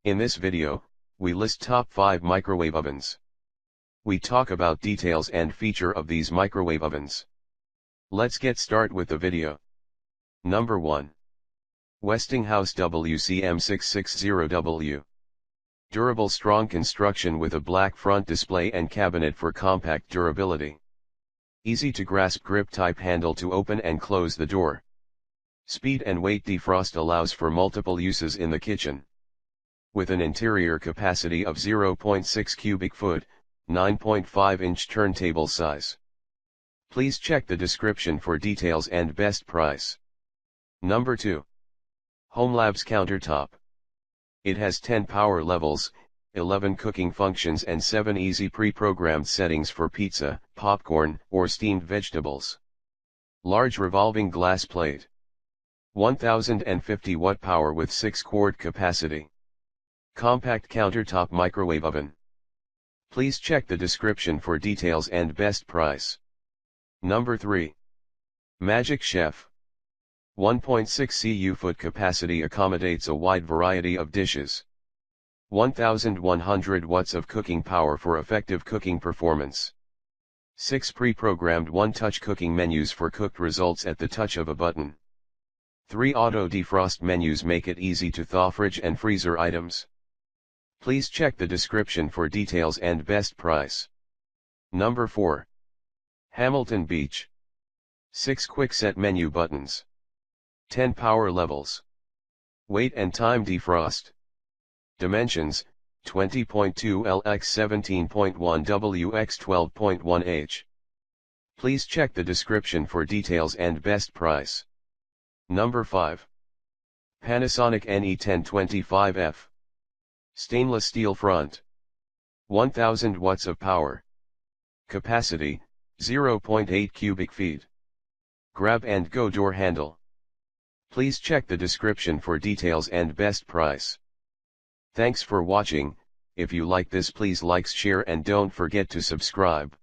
In this video, we list top 5 microwave ovens. We talk about details and feature of these microwave ovens. Let's get start with the video. Number 1. Westinghouse WCM660W. Durable strong construction with a black front display and cabinet for compact durability. Easy to grasp grip type handle to open and close the door. Speed and weight defrost allows for multiple uses in the kitchen. With an interior capacity of 0.6 cubic foot, 9.5-inch turntable size. Please check the description for details and best price. Number 2. HomeLabs Countertop. It has 10 power levels, 11 cooking functions and 7 easy pre-programmed settings for pizza, popcorn, or steamed vegetables. Large revolving glass plate. 1050 watt power with 6 quart capacity. Compact countertop microwave oven. Please check the description for details and best price. Number 3. Magic Chef. 1.6 cu foot capacity accommodates a wide variety of dishes. 1100 watts of cooking power for effective cooking performance. 6 pre-programmed one-touch cooking menus for cooked results at the touch of a button. 3 auto defrost menus make it easy to thaw fridge and freezer items. Please check the description for details and best price. Number 4. Hamilton Beach. 6 quick set menu buttons. 10 power levels. Weight and time defrost. Dimensions, 20.2 L x 17.1 W x 12.1 H. Please check the description for details and best price. Number 5. Panasonic NE1025F. Stainless steel front. 1000 watts of power. Capacity, 0.8 cubic feet. Grab and go door handle. Please check the description for details and best price. Thanks for watching. If you like this, please like, share and don't forget to subscribe.